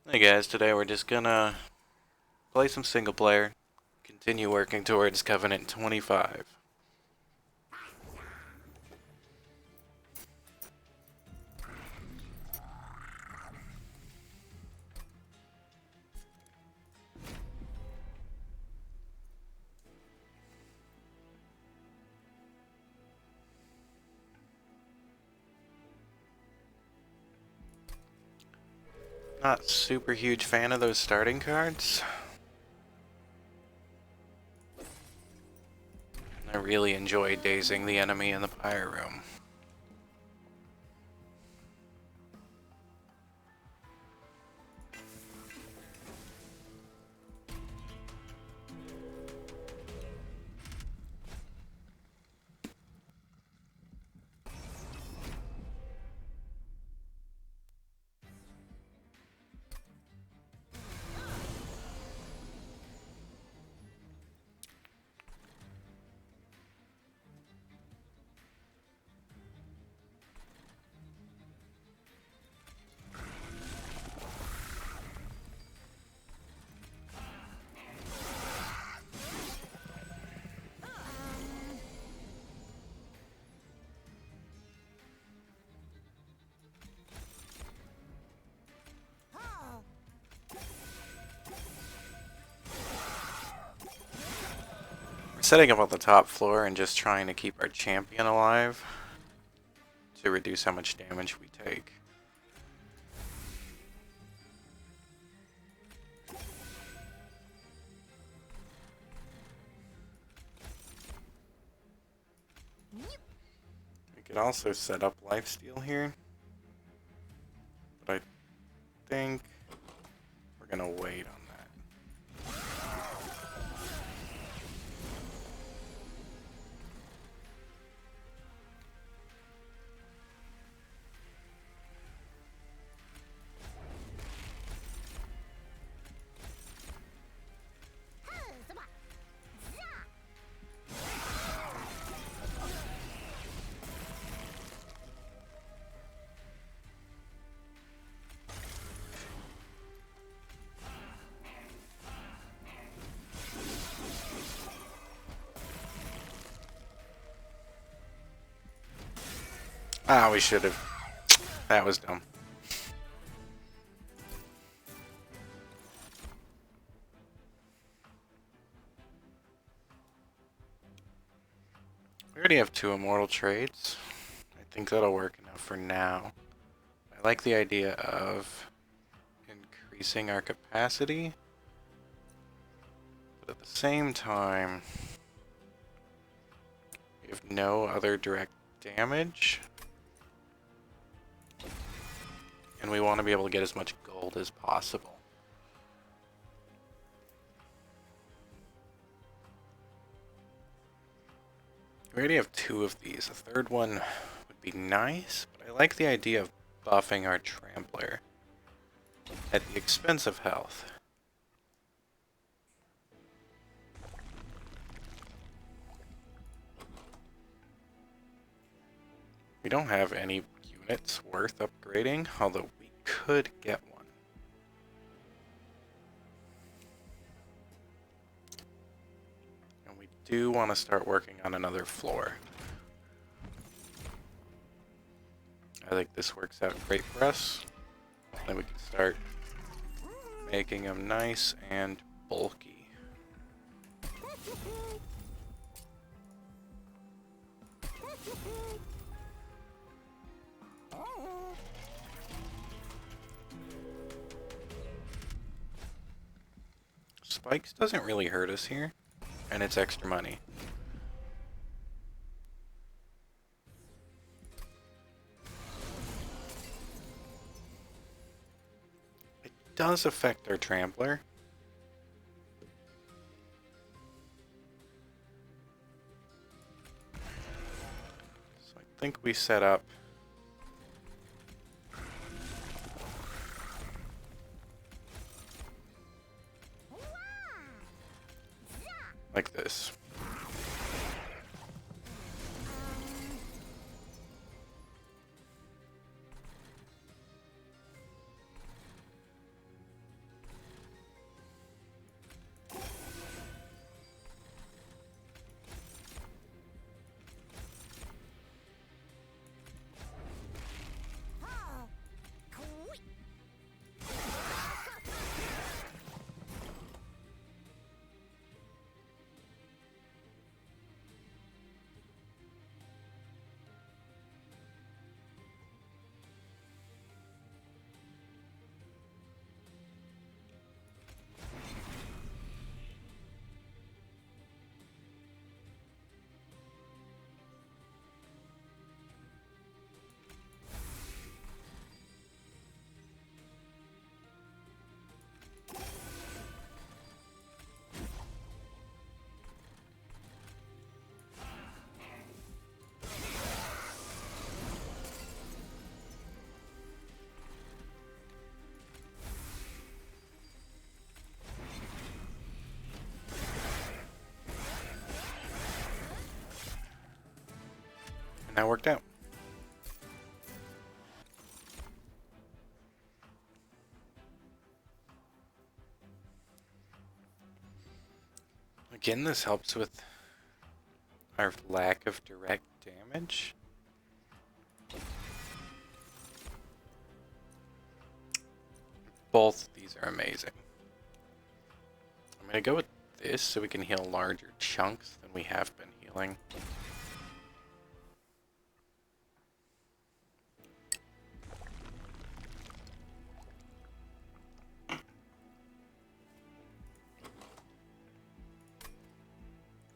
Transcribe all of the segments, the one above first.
Hey guys, today we're just gonna play some single player, continue working towards Covenant 25. Not super huge fan of those starting cards. I really enjoy dazing the enemy in the pyre room. We're setting up on the top floor and just trying to keep our champion alive to reduce how much damage we take. We could also set up lifesteal here, but I think we're gonna wait on that. Ah, we should have. That was dumb. We already have 2 immortal trades. I think that'll work enough for now. I like the idea of increasing our capacity, but at the same time, we have no other direct damage, and we want to be able to get as much gold as possible. We already have 2 of these. A third one would be nice, but I like the idea of buffing our Trampler at the expense of health. We don't have any units worth upgrading, although we could get one. And we do want to start working on another floor. I think this works out great for us. Then we can start making them nice and bulky. Spikes doesn't really hurt us here, and it's extra money. It does affect our Trampler. So I think we set up like this. that worked out. Again, this helps with our lack of direct damage. Both of these are amazing. I'm gonna go with this so we can heal larger chunks than we have been healing.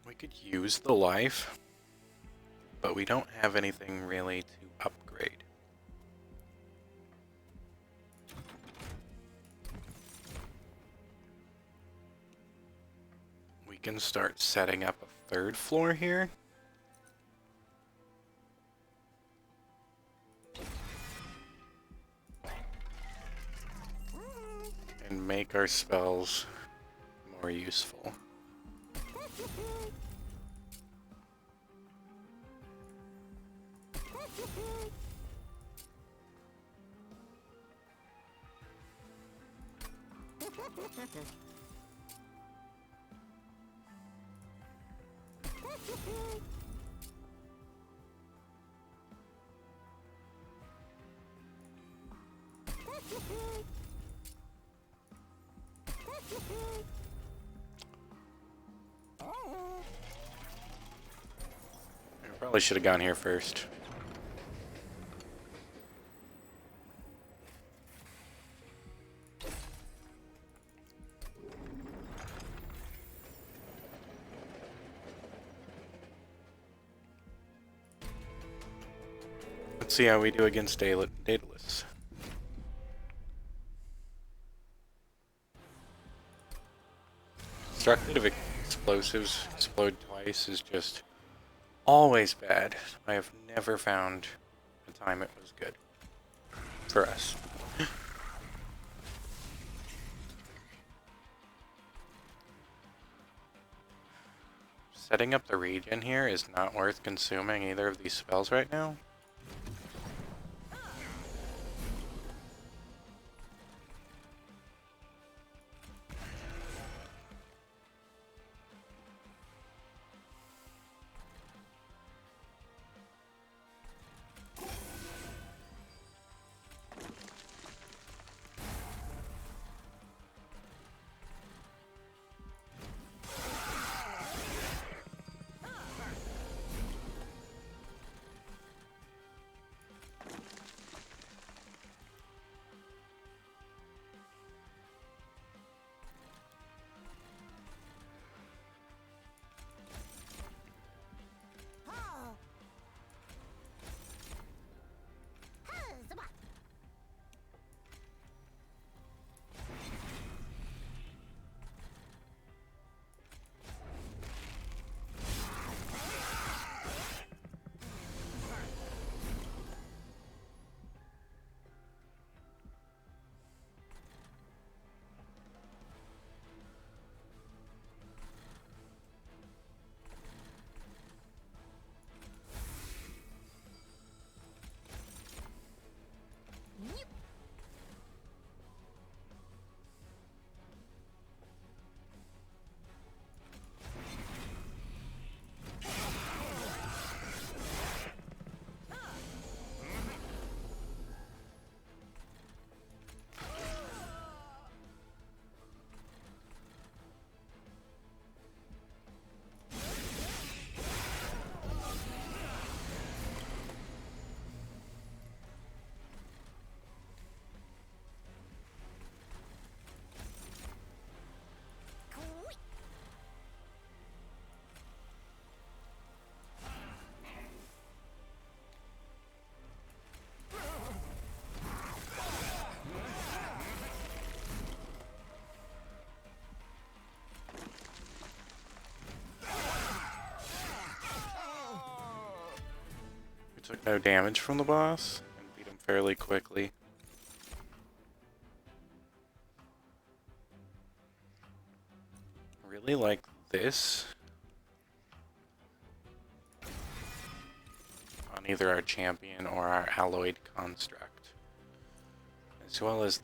We could use the life, but we don't have anything really to upgrade. We can start setting up a third floor here. And make our spells more useful. I probably should have gone here first. Let's see how we do against Daedalus. Destructive explosives explode twice is just always bad. I have never found a time it was good for us. Setting up the regen here is not worth consuming either of these spells right now. Took no damage from the boss and beat him fairly quickly. Really like this on either our champion or our alloyed construct, as well as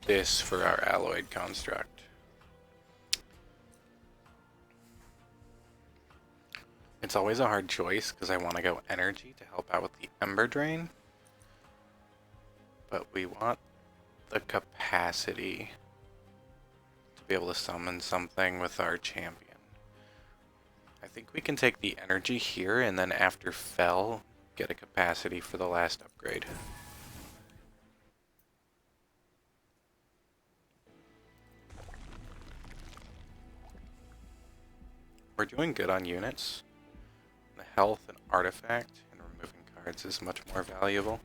this for our alloyed construct. It's always a hard choice because I want to go energy to help out with the Ember Drain, but we want the capacity to be able to summon something with our champion. I think we can take the energy here and then after Fell, get a capacity for the last upgrade. We're doing good on units. The health and artifact and removing cards is much more valuable.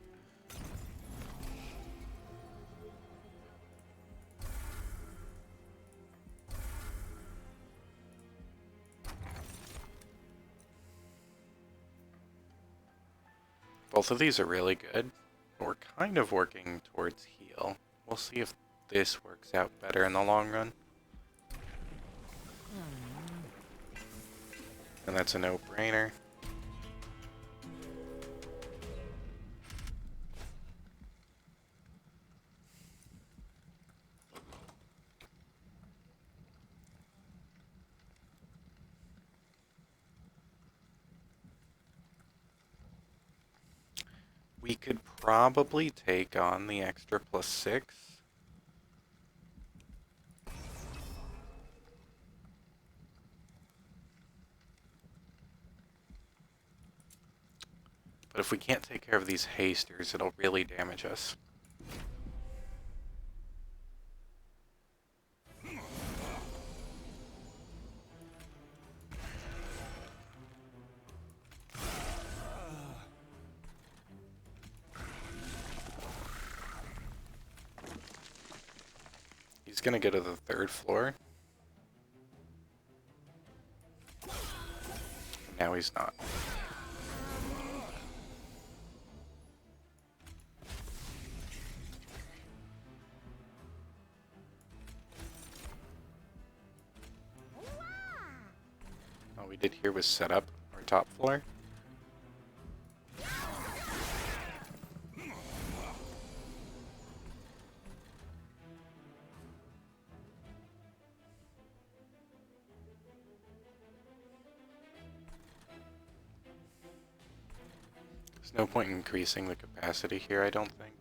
Both of these are really good. We're kind of working towards heal. We'll see if this works out better in the long run. And that's a no-brainer. We could probably take on the extra +6. But if we can't take care of these hasters, it'll really damage us. He's gonna go to the 3rd floor. Now he's not. All we did here was set up our top floor. There's no point in increasing the capacity here, I don't think.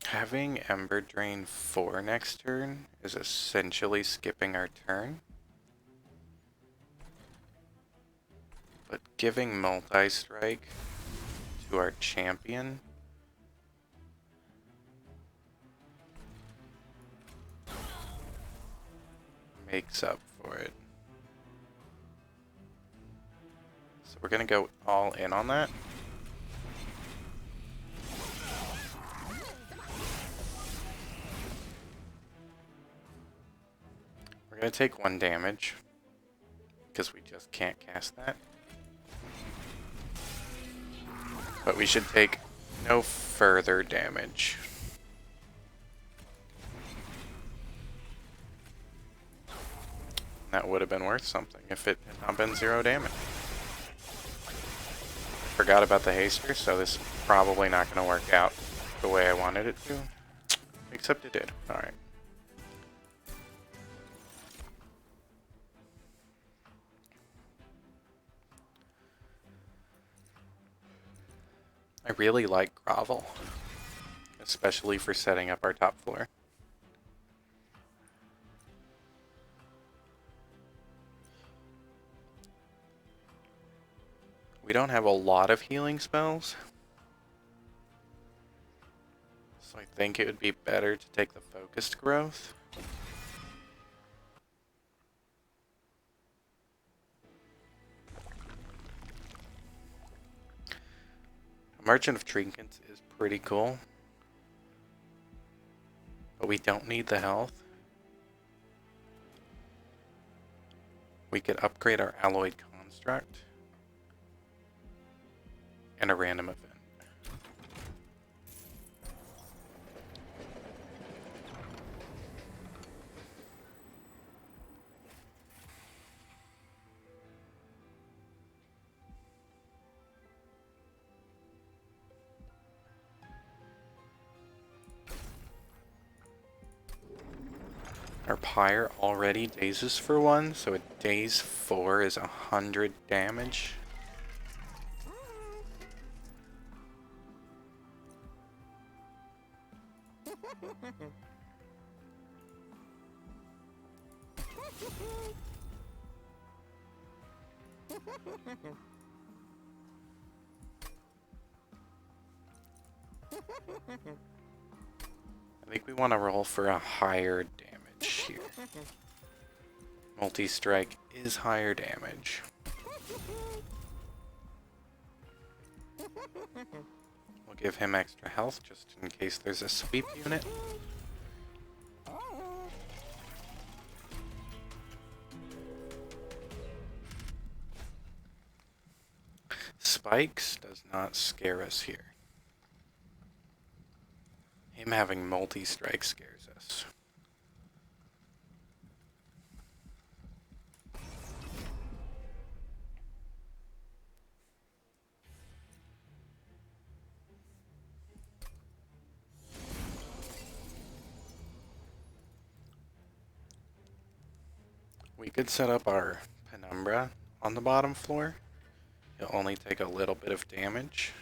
Having Ember Drain 4 next turn is essentially skipping our turn. But giving Multi-Strike to our champion makes up for it. So we're gonna go all in on that. We're gonna take 1 damage because we just can't cast that. But we should take no further damage. That would have been worth something if it had not been 0 damage. Forgot about the haster, so this is probably not going to work out the way I wanted it to. Except it did. Alright. I really like Grovel, especially for setting up our top floor. We don't have a lot of healing spells, think it would be better to take the focused growth. Merchant of Trinkets is pretty cool, but we don't need the health. We could upgrade our alloyed construct and a random event. Our pyre already dazes for 1, so a daze 4 is 100 damage. I think we want to roll for a higher damage here. Multi-strike is higher damage. We'll give him extra health just in case there's a sweep unit. Spikes does not scare us here. Him having multi-strike scares us. We could set up our Penumbra on the bottom floor. He'll only take a little bit of damage.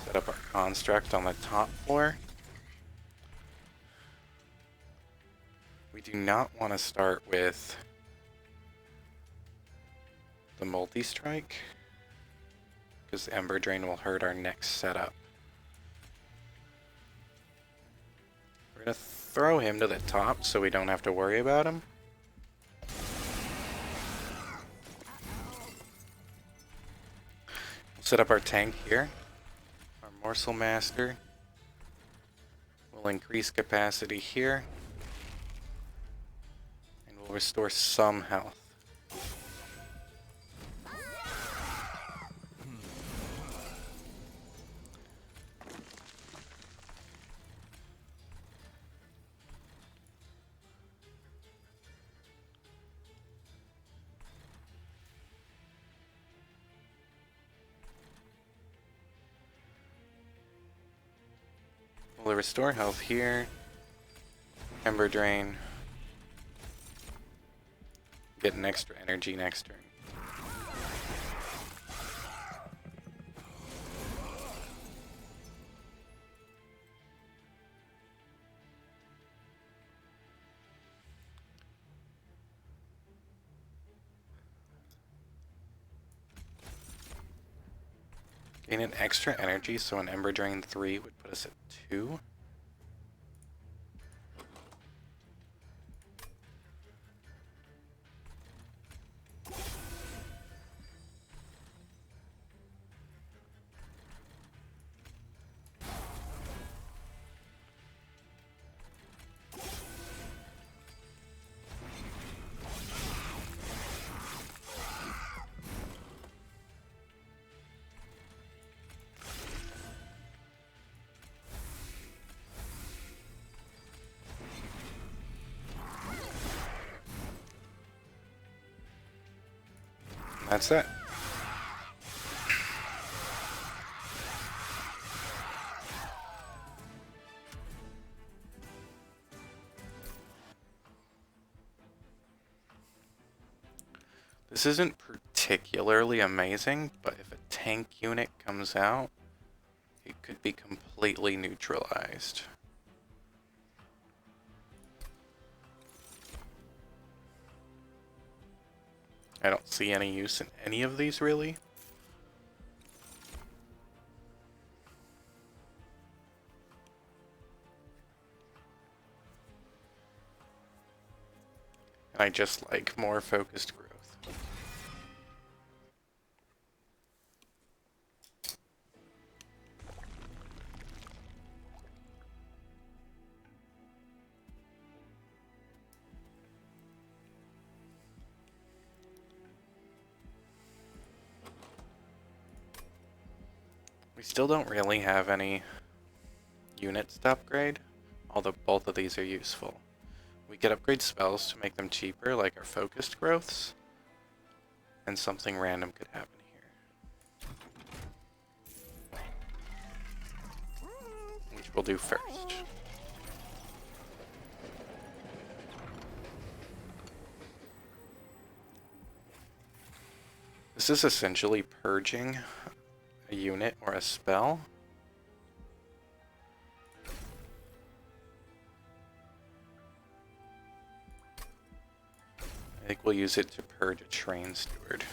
Set up our construct on the top floor. We do not want to start with the multi-strike, because Ember Drain will hurt our next setup. We're going to throw him to the top so we don't have to worry about him. We'll set up our tank here. Our Morsel Master. We'll increase capacity here. And we'll restore some health. We'll restore health here. Ember Drain. Get an extra energy next turn. Gain an extra energy, so an Ember Drain 3 would put us at 2. That's it. This isn't particularly amazing, but if a tank unit comes out, it could be completely neutralized. I don't see any use in any of these, really. I just like more focused growth. We still don't really have any units to upgrade, although both of these are useful. We could upgrade spells to make them cheaper, like our focused growths, and something random could happen here. Which we'll do first. This is essentially purging a unit or a spell. I think we'll use it to purge a train steward.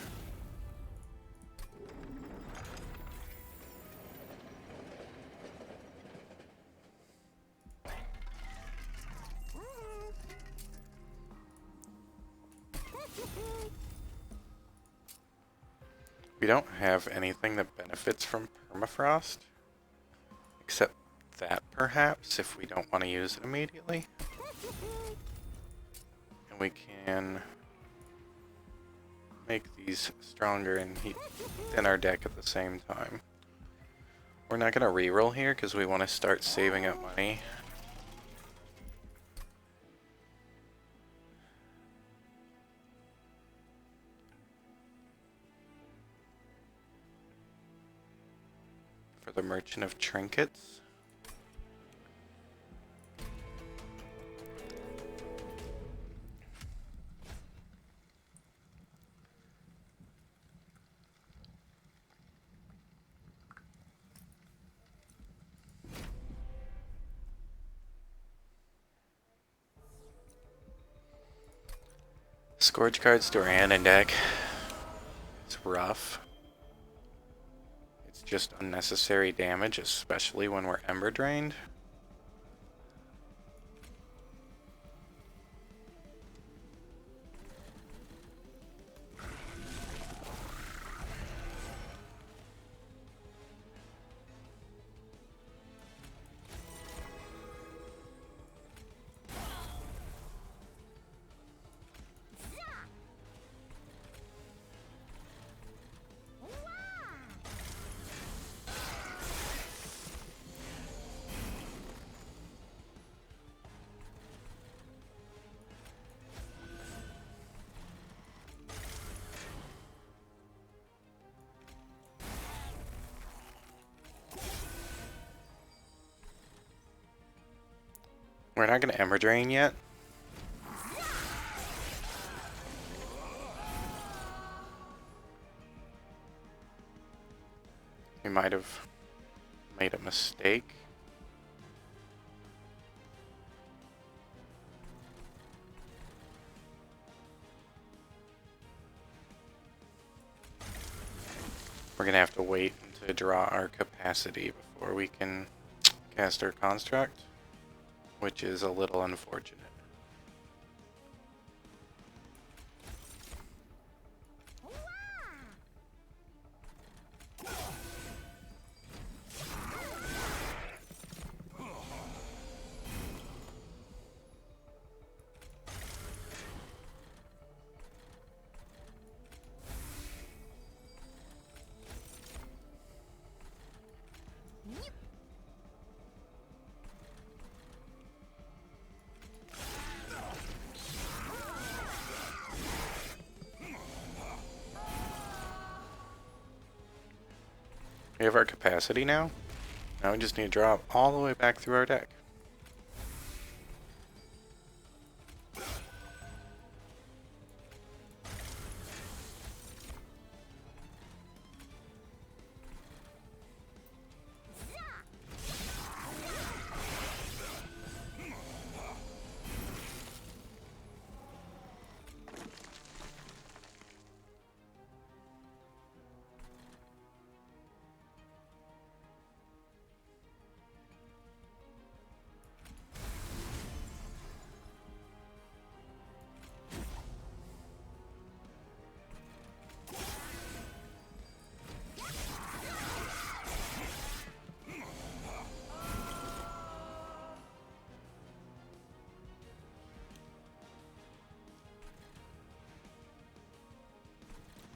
We don't have anything that benefits from permafrost, except that perhaps, if we don't want to use it immediately. And we can make these stronger and thin our deck at the same time. We're not going to reroll here because we want to start saving up money. For the Merchant of Trinkets. Scourge cards to our hand and deck. It's rough. It's just unnecessary damage, especially when we're Ember Drained. We're not going to Ember Drain yet. We might have made a mistake. We're going to have to wait to draw our capacity before we can cast our construct, which is a little unfortunate. We have our capacity now. Now we just need to draw all the way back through our deck.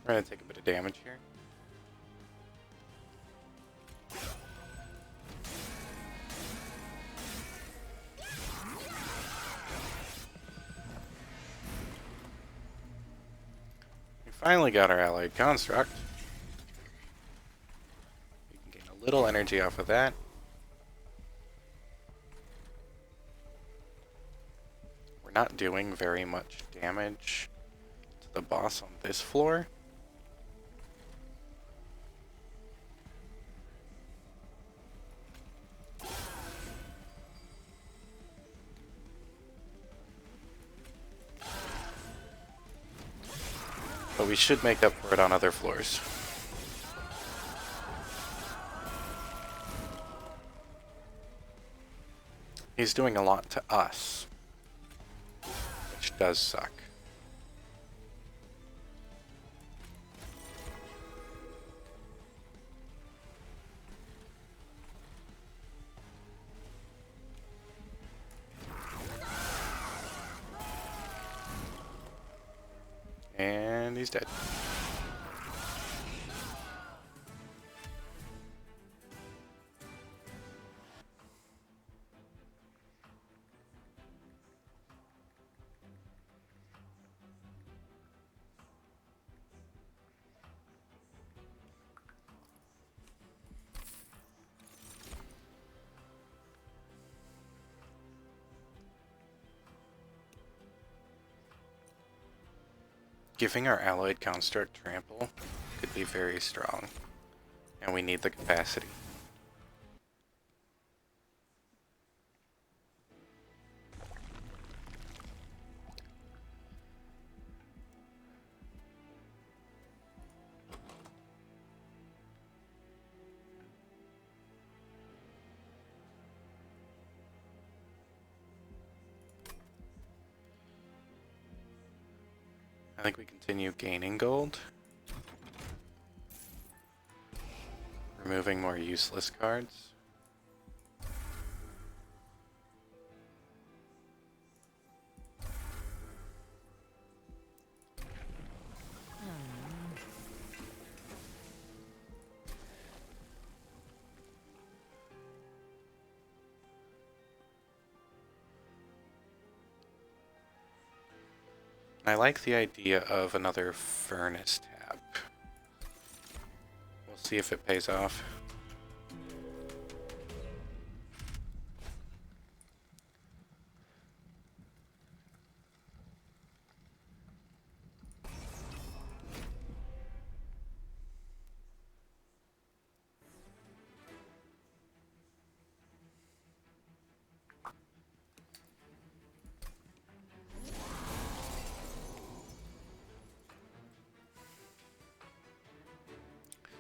We're gonna take a bit of damage here. We finally got our allied construct. We can gain a little energy off of that. We're not doing very much damage to the boss on this floor. But we should make up for it on other floors. He's doing a lot to us, which does suck. And he's dead. Giving our allied construct trample could be very strong, and we need the capacity. I think we continue gaining gold. Removing more useless cards. I like the idea of another furnace tab. We'll see if it pays off.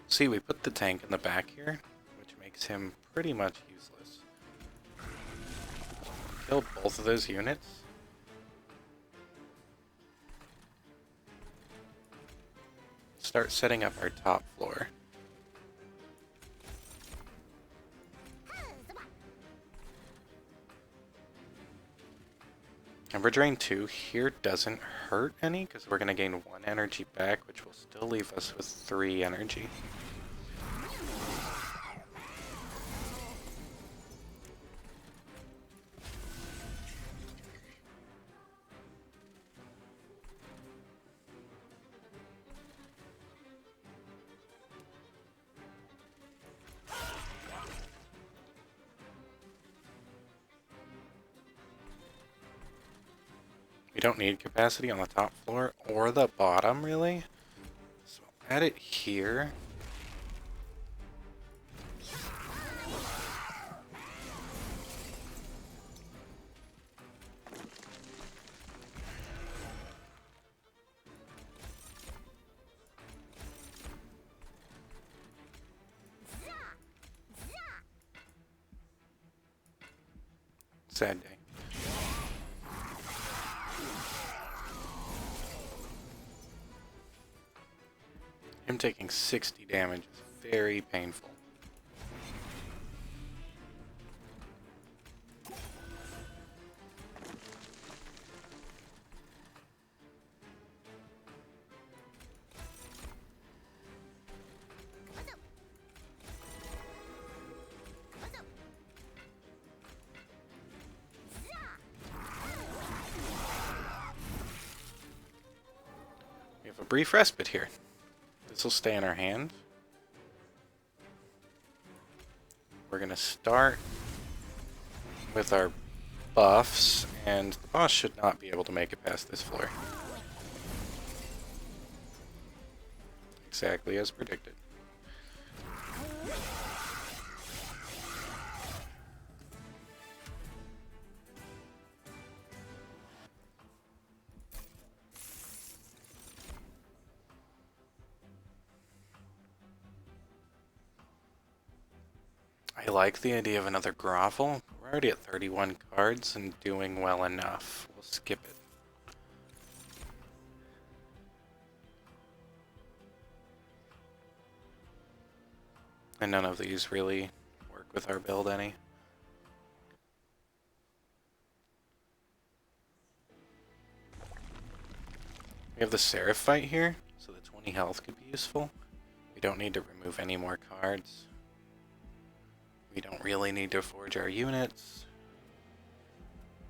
See, we put the tank in the back here, which makes him pretty much useless. Kill both of those units. Start setting up our top floor. Ember Drain 2 here doesn't hurt any, because we're going to gain 1 energy back, which will still leave us with 3 energy. We don't need capacity on the top floor or the bottom, really. So add it here. Sad day. Him taking 60 damage is very painful. a brief respite here. This will stay in our hand. We're going to start with our buffs, and the boss should not be able to make it past this floor. Exactly as predicted. I like the idea of another grovel. We're already at 31 cards and doing well enough. We'll skip it. And none of these really work with our build any. We have the Seraph fight here, so the 20 health could be useful. We don't need to remove any more cards. We don't really need to forge our units.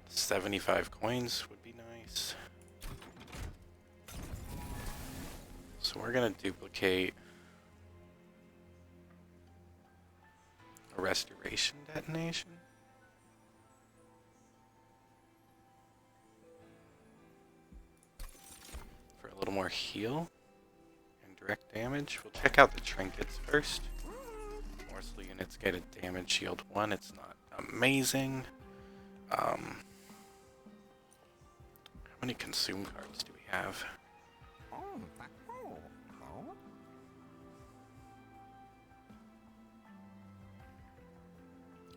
75 coins would be nice. So we're going to duplicate a restoration detonation. For a little more heal and direct damage. We'll check out the trinkets first. Morsel units get a damage shield 1. It's not amazing. How many consume cards do we have?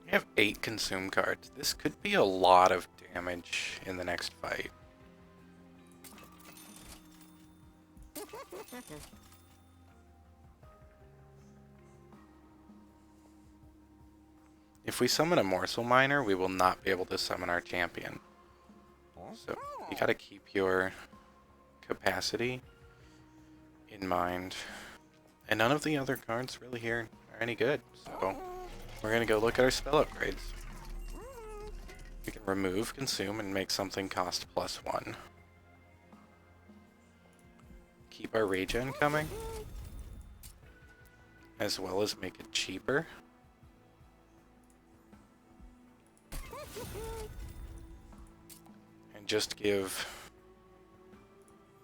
We have 8 consume cards. This could be a lot of damage in the next fight. If we summon a morsel miner, we will not be able to summon our champion. So you gotta keep your capacity in mind. And none of the other cards really here are any good. So we're gonna go look at our spell upgrades. We can remove, consume, and make something cost +1. Keep our regen coming, as well as make it cheaper. And just give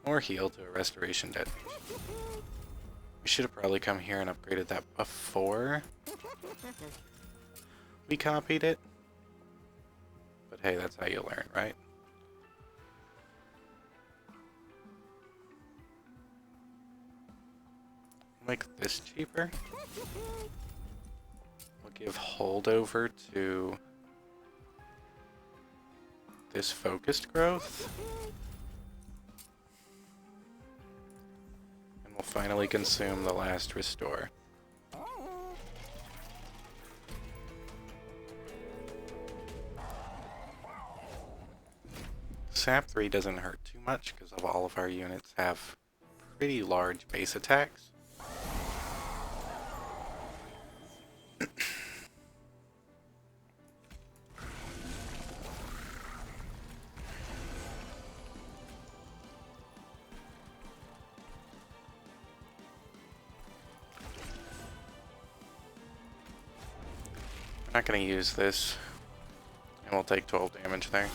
more heal to a restoration detonation. We should have probably come here and upgraded that before we copied it. But hey, that's how you learn, right? Make this cheaper. We'll give holdover to this focused growth. And we'll finally consume the last restore. Sap 3 doesn't hurt too much because of all of our units have pretty large base attacks. I'm not going to use this, and we'll take 12 damage there.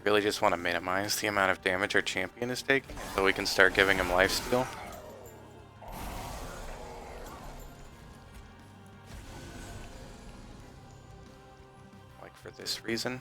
Really just want to minimize the amount of damage our champion is taking so we can start giving him lifesteal. Like for this reason.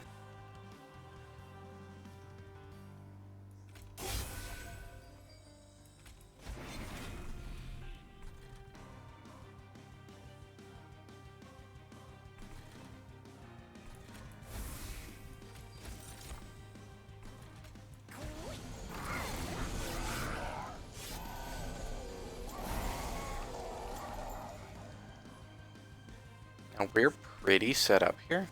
We're pretty set up here.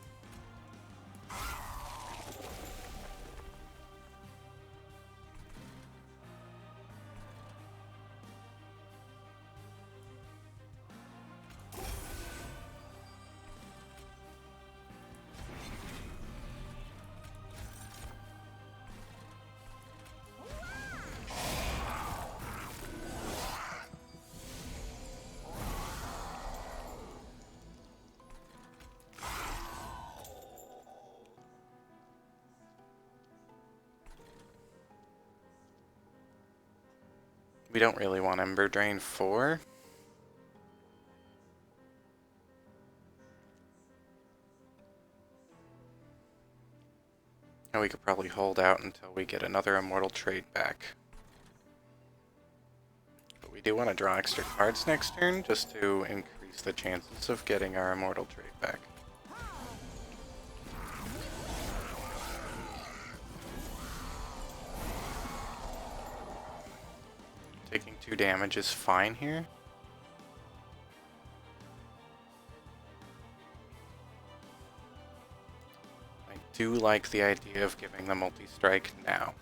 We don't really want Ember Drain 4. And we could probably hold out until we get another Immortal Trade back. But we do want to draw extra cards next turn just to increase the chances of getting our Immortal Trade back. Taking 2 damage is fine here. I do like the idea of giving the multi-strike now.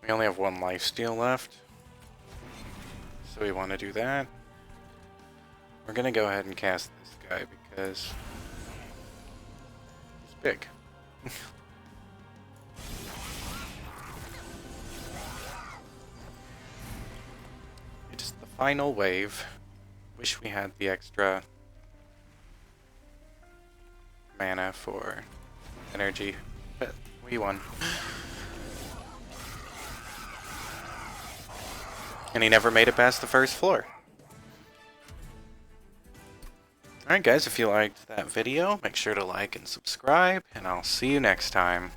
We only have 1 lifesteal left, so we want to do that. We're going to go ahead and cast this guy because he's big. It's the final wave. Wish we had the extra mana for energy, but we won. And he never made it past the first floor. Alright guys, if you liked that video, make sure to like and subscribe, and I'll see you next time.